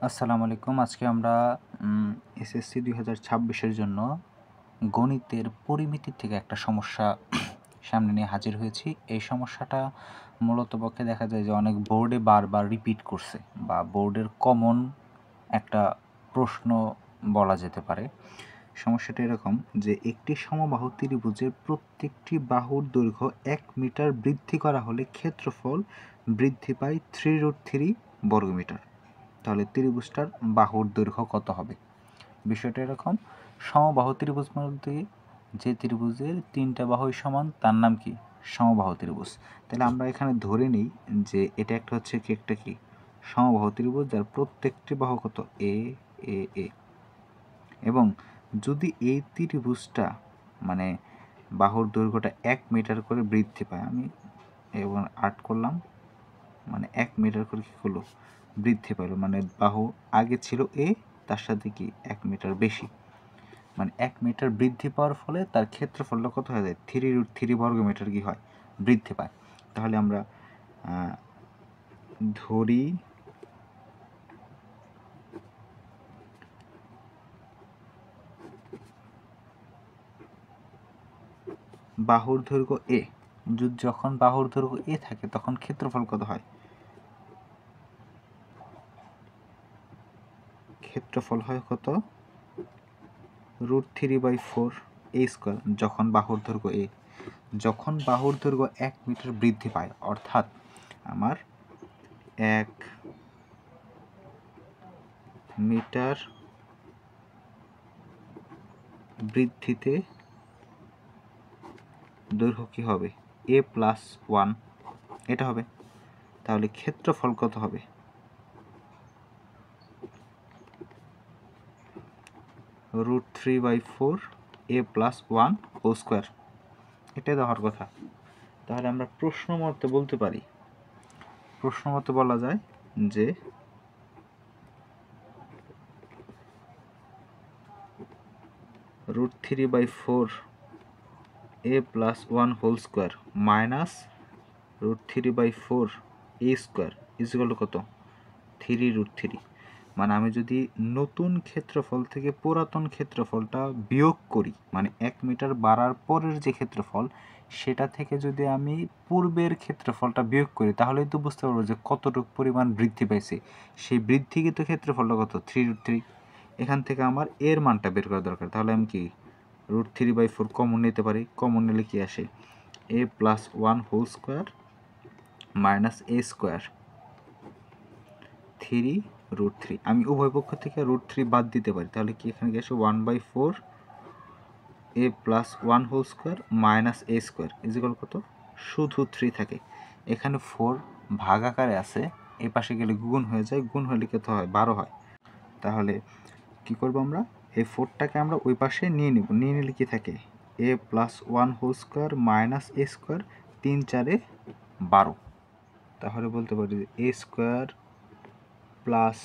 আসসালামু আলাইকুম। আজকে আমরা এসএসসি 2026 এর জন্য গণিতের পরিমিতি থেকে একটা সমস্যা সামনে নিয়ে হাজির হয়েছি। এই সমস্যাটা মূলত পক্ষে দেখা যায় যে অনেক বোর্ডে বারবার রিপিট করছে বা বোর্ডের কমন একটা প্রশ্ন বলা যেতে পারে। সমস্যাটা এরকম যে একটি সমবাহু ত্রিভুজের প্রত্যেকটি বাহুর দৈর্ঘ্য 1 মিটার বৃদ্ধি করা হলে ক্ষেত্রফল বৃদ্ধি পায় 3√3 বর্গমিটার। তাহলে ত্রিভুজটার বাহুর দৈর্ঘ্য কত হবে? বিষয়টা এরকম, সমবাহু ত্রিভুজ মধ্যে যে ত্রিভুজের 3টা বাহুই সমান তার নাম কি? সমবাহু ত্রিভুজ। তাহলে আমরা এখানে ধরে নিই যে এটা একটা হচ্ছে কি একটা কি সমবাহু ত্রিভুজ, যার প্রত্যেকটি বাহু কত? এ এ এ। এবং যদি এই ত্রিভুজটা মানে বাহুর দৈর্ঘ্যটা 1 মিটার করে বৃদ্ধি পায়, আমি এবং 8 করলাম, মানে 1 মিটার করে কী হলো? বৃদ্ধি পেল। মানে বাহু আগে ছিল এ, তার সাথে কি 1 মিটার বেশি, মানে 1 মিটার বৃদ্ধি পাওয়ার ফলে তার ক্ষেত্রফলটা কত হয়ে যায়? 3√3 বর্গমিটার কি হয়? বৃদ্ধি পায়। তাহলে আমরা ধরি বাহুর দৈর্ঘ্য এ, যখন বাহুর দৈর্ঘ্য এ থাকে তখন ক্ষেত্রফল কত হয়? ক্ষেত্রফল হয় কত? √3/4 a স্কয়ার। যখন বাহুর দৈর্ঘ্য এ, যখন বাহুর দৈর্ঘ্য 1 মিটার বৃদ্ধি পায়, অর্থাৎ আমার 1 মিটার বৃদ্ধিতে দৈর্ঘ্য কি হবে? a+1 এটা হবে। তাহলে ক্ষেত্রফল কত হবে? √3/4 a+1 হোল স্কয়ার। এটাই দেওয়ার কথা। তাহলে আমরা প্রশ্ন মতে বলতে পারি, প্রশ্ন মতে বলা যায় যে √3/4 a+1 whole square minus √3/4 a square is equal to কত? 3√3। মানে আমি যদি নতুন ক্ষেত্রফল থেকে পুরাতন ক্ষেত্রফলটা বিয়োগ করি, মানে 1 মিটার বাড়ার পরের যে ক্ষেত্রফল, সেটা থেকে যদি আমি পূর্বের ক্ষেত্রফলটা বিয়োগ করি, তাহলেই তো বুঝতে পারবো যে কতটুকু পরিমাণ বৃদ্ধি পাইছে। সেই বৃদ্ধিকৃত ক্ষেত্রফলটা কত? 3√3। এখান থেকে আমার এর মানটা বের করা দরকার। তাহলে আমি কি √3/4 কমন নিতে পারি। কমন নিলে কি আসে? a+1 whole square minus a square 3√3। আমি উভয় পক্ষ থেকে √3 বাদ দিতে পারি। তাহলে কি এখানে কি আসে? 1/4 a+1 whole square minus a square is equal কত? শুধু 3 থাকে। এখানে 4 ভাগ আকারে আছে, এই পাশে গেলে গুণ হয়ে যায়, গুণ হলে কত হয়? 12 হয়। তাহলে কি করব আমরা? এই 4টাকে আমরা ওই পাশে নিয়ে নিব। নিয়ে নিলে কি থাকে? a+1 whole square minus a square, 3 4 12। তাহলে বলতে পারি যে a square plus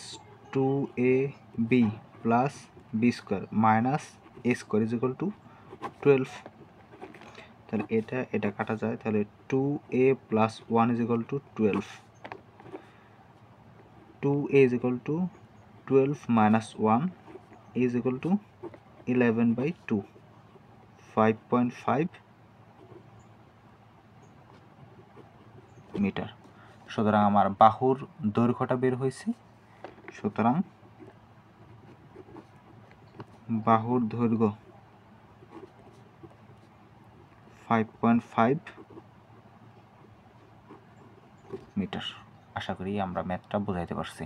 2ab plus b square minus a square is equal to 12। তাহলে এটা কাটা যায়। তাহলে 2a plus 1 is equal to 12। 2a is equal to 12 minus 1 is equal to 11/2, 5.5 metre. সুতরাং আমার বাহুর দৈর্ঘ্যটা বের হয়েছে। সুতরাং বাহুর দৈর্ঘ্য 5.5 মিটার। আশা করি আমরা ম্যাথটা বোঝাইতে পারছি।